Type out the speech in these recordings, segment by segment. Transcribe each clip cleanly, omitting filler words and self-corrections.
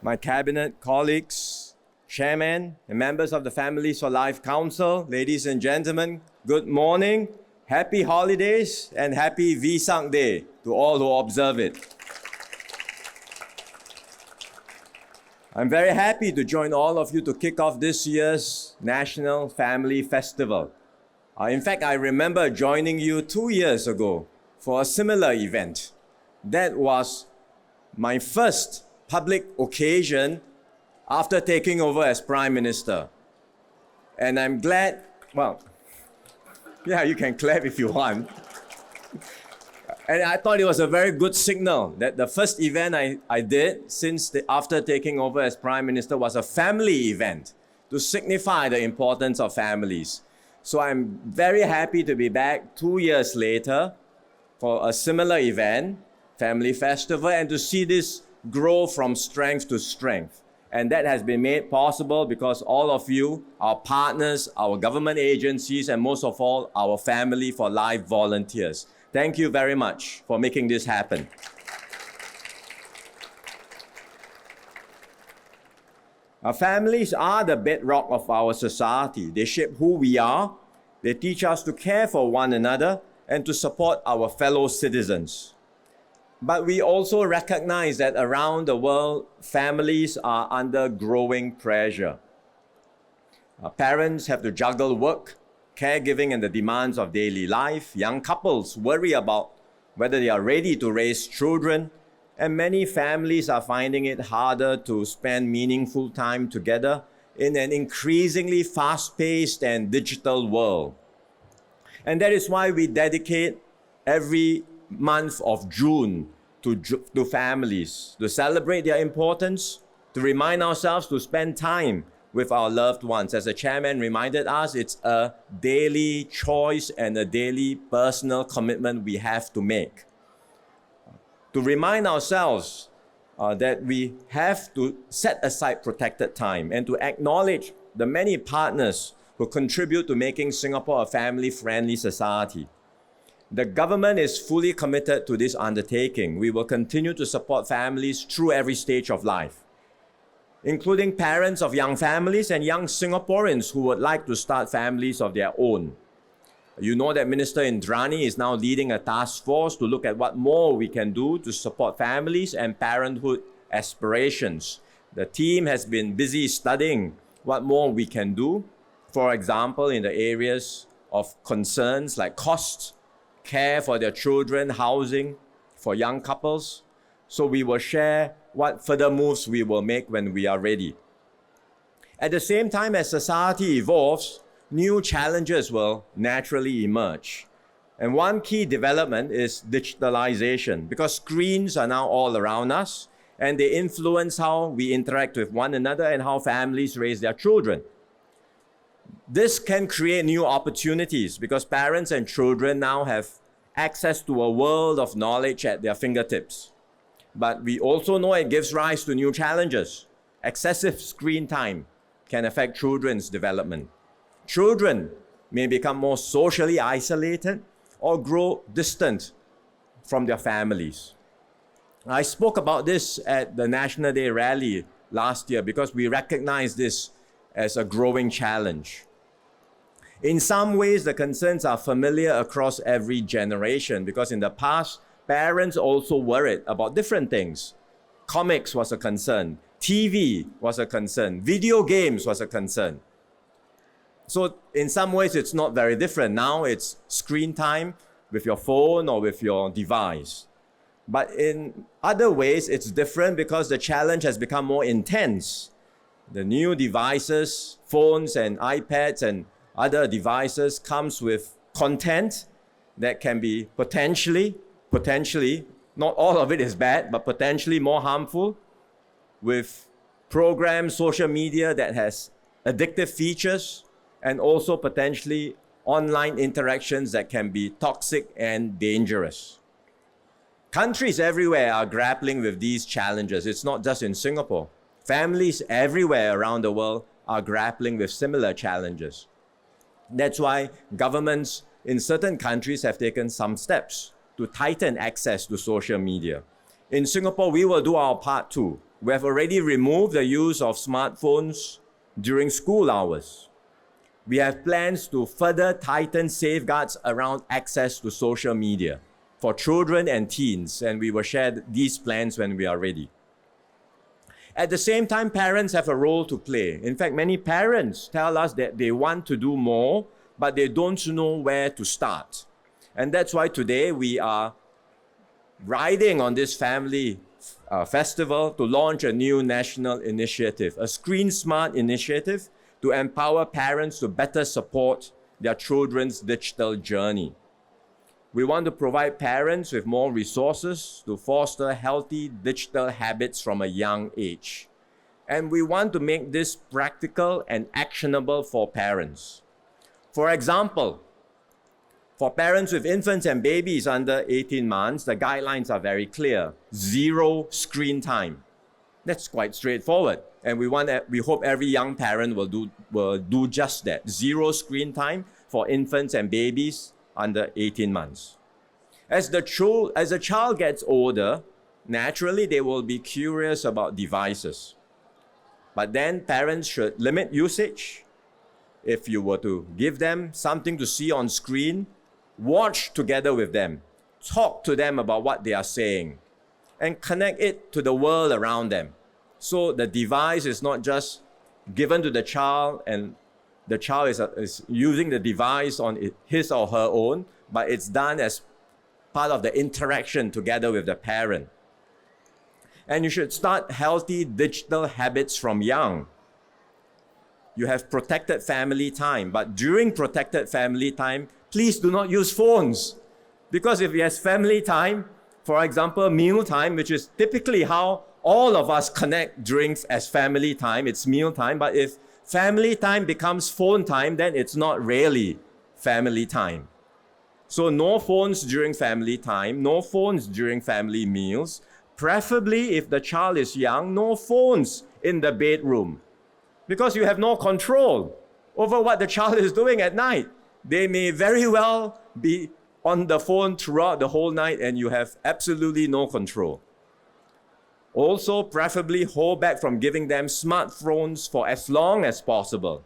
my cabinet colleagues, chairman, and members of the Families for Life Council, ladies and gentlemen, good morning, happy holidays, and happy Vesak Day to all who observe it. I'm very happy to join all of you to kick off this year's National Family Festival. In fact, I remember joining you 2 years ago for a similar event. That was my first public occasion after taking over as Prime Minister. And I'm glad, well, yeah, you can clap if you want. And I thought it was a very good signal that the first event I did after taking over as Prime Minister was a family event to signify the importance of families. So I'm very happy to be back 2 years later for a similar event, Family Festival, and to see this grow from strength to strength. And that has been made possible because all of you, our partners, our government agencies, and most of all, our Family for Life volunteers. Thank you very much for making this happen. Our families are the bedrock of our society. They shape who we are. They teach us to care for one another and to support our fellow citizens. But we also recognize that around the world, families are under growing pressure. Our parents have to juggle work, caregiving, and the demands of daily life. Young couples worry about whether they are ready to raise children, and many families are finding it harder to spend meaningful time together in an increasingly fast-paced and digital world. And that is why we dedicate every month of June to families, to celebrate their importance, to remind ourselves to spend time with our loved ones. As the chairman reminded us, it's a daily choice and a daily personal commitment we have to make. To remind ourselves that we have to set aside protected time and to acknowledge the many partners who contribute to making Singapore a family-friendly society. The government is fully committed to this undertaking. We will continue to support families through every stage of life, including parents of young families and young Singaporeans who would like to start families of their own. You know that Minister Indrani is now leading a task force to look at what more we can do to support families and parenthood aspirations. The team has been busy studying what more we can do, for example, in the areas of concerns like costs, care for their children, housing for young couples. So we will share what further moves we will make when we are ready. At the same time, as society evolves, new challenges will naturally emerge. And one key development is digitalization, because screens are now all around us and they influence how we interact with one another and how families raise their children. This can create new opportunities because parents and children now have access to a world of knowledge at their fingertips. But we also know it gives rise to new challenges. Excessive screen time can affect children's development. Children may become more socially isolated or grow distant from their families. I spoke about this at the National Day rally last year because we recognize this as a growing challenge. In some ways, the concerns are familiar across every generation because in the past, parents also worried about different things. Comics was a concern, TV was a concern, video games was a concern. So in some ways, it's not very different. Now it's screen time with your phone or with your device. But in other ways, it's different because the challenge has become more intense. The new devices, phones and iPads and other devices comes with content that can be potentially, not all of it is bad, but potentially more harmful, with programs, social media that has addictive features, and also potentially online interactions that can be toxic and dangerous. Countries everywhere are grappling with these challenges. It's not just in Singapore. Families everywhere around the world are grappling with similar challenges. That's why governments in certain countries have taken some steps to tighten access to social media. In Singapore, we will do our part too. We have already removed the use of smartphones during school hours. We have plans to further tighten safeguards around access to social media for children and teens, and we will share these plans when we are ready. At the same time, parents have a role to play. In fact, many parents tell us that they want to do more, but they don't know where to start. And that's why today we are riding on this family festival to launch a new national initiative, a Screen Smart initiative to empower parents to better support their children's digital journey. We want to provide parents with more resources to foster healthy digital habits from a young age. And we want to make this practical and actionable for parents. For example, for parents with infants and babies under 18 months, the guidelines are very clear. 0 screen time. That's quite straightforward. And we hope every young parent will do just that. 0 screen time for infants and babies under 18 months. As the child gets older, naturally they will be curious about devices. But then parents should limit usage. If you were to give them something to see on screen, watch together with them, talk to them about what they are saying, and connect it to the world around them. So the device is not just given to the child and the child is using the device on his or her own, but it's done as part of the interaction together with the parent. And you should start healthy digital habits from young. You have protected family time, but during protected family time, please do not use phones. Because if you have family time, for example, meal time, which is typically how all of us connect during as family time, it's meal time, but if family time becomes phone time, then it's not really family time. So no phones during family time, no phones during family meals. Preferably, if the child is young, no phones in the bedroom. Because you have no control over what the child is doing at night. They may very well be on the phone throughout the whole night and you have absolutely no control. Also, preferably hold back from giving them smartphones for as long as possible.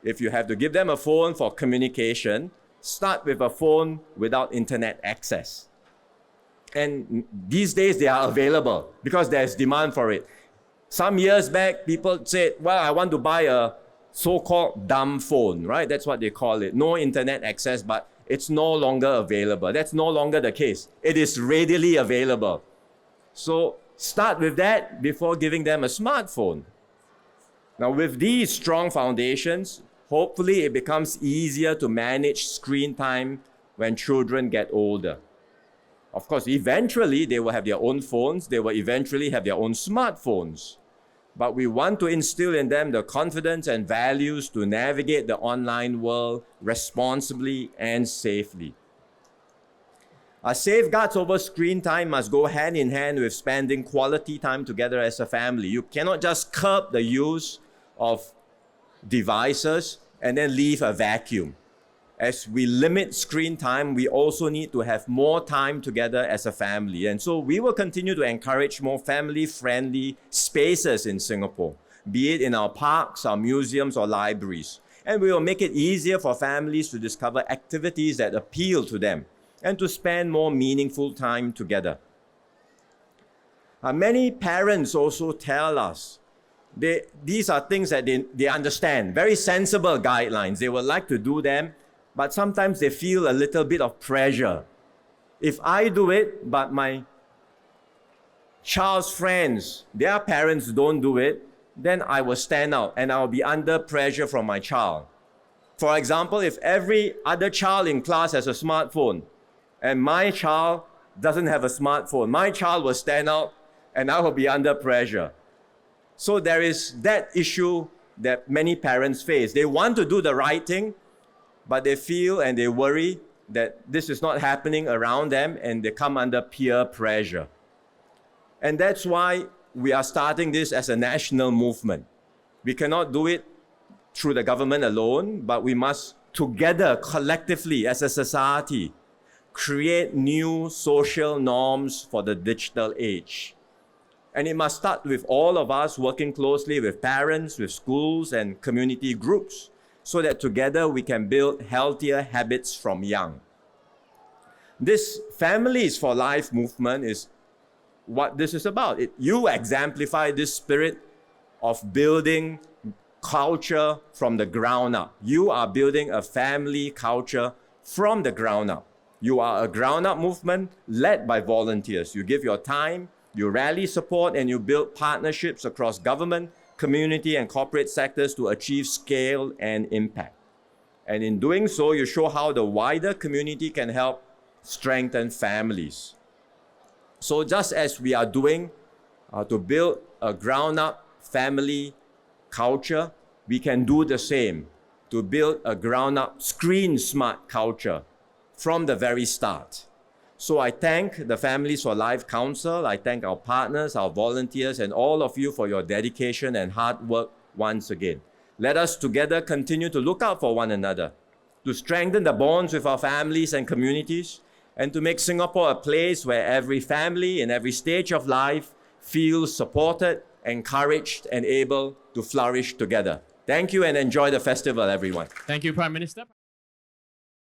If you have to give them a phone for communication, start with a phone without internet access. And these days they are available because there's demand for it. Some years back, people said, well, I want to buy a so-called dumb phone, right? That's what they call it. No internet access, but it's no longer available. That's no longer the case. It is readily available. So start with that before giving them a smartphone. Now, with these strong foundations, hopefully it becomes easier to manage screen time when children get older. Of course, eventually they will have their own phones. They will eventually have their own smartphones. But we want to instill in them the confidence and values to navigate the online world responsibly and safely. Our safeguards over screen time must go hand in hand with spending quality time together as a family. You cannot just curb the use of devices and then leave a vacuum. As we limit screen time, we also need to have more time together as a family. And so we will continue to encourage more family-friendly spaces in Singapore, be it in our parks, our museums, or libraries. And we will make it easier for families to discover activities that appeal to them and to spend more meaningful time together. Many parents also tell us these are things that they understand, very sensible guidelines. They would like to do them, but sometimes they feel a little bit of pressure. If I do it, but my child's friends, their parents don't do it, then I will stand out and I'll be under pressure from my child. For example, if every other child in class has a smartphone and my child doesn't have a smartphone, my child will stand out and I will be under pressure. So there is that issue that many parents face. They want to do the right thing, but they feel and they worry that this is not happening around them and they come under peer pressure. And that's why we are starting this as a national movement. We cannot do it through the government alone, but we must together, collectively, as a society, create new social norms for the digital age. And it must start with all of us working closely with parents, with schools, and community groups, so that together we can build healthier habits from young. This Families for Life movement is what this is about. You exemplify this spirit of building culture from the ground up. You are building a family culture from the ground up. You are a ground up movement led by volunteers. You give your time, you rally support, and you build partnerships across government, community, and corporate sectors to achieve scale and impact. And in doing so, you show how the wider community can help strengthen families. So just as we are doing to build a ground-up family culture, we can do the same to build a ground-up screen-smart culture from the very start. So I thank the Families for Life Council, I thank our partners, our volunteers, and all of you for your dedication and hard work once again. Let us together continue to look out for one another, to strengthen the bonds with our families and communities, and to make Singapore a place where every family in every stage of life feels supported, encouraged, and able to flourish together. Thank you and enjoy the festival, everyone. Thank you, Prime Minister.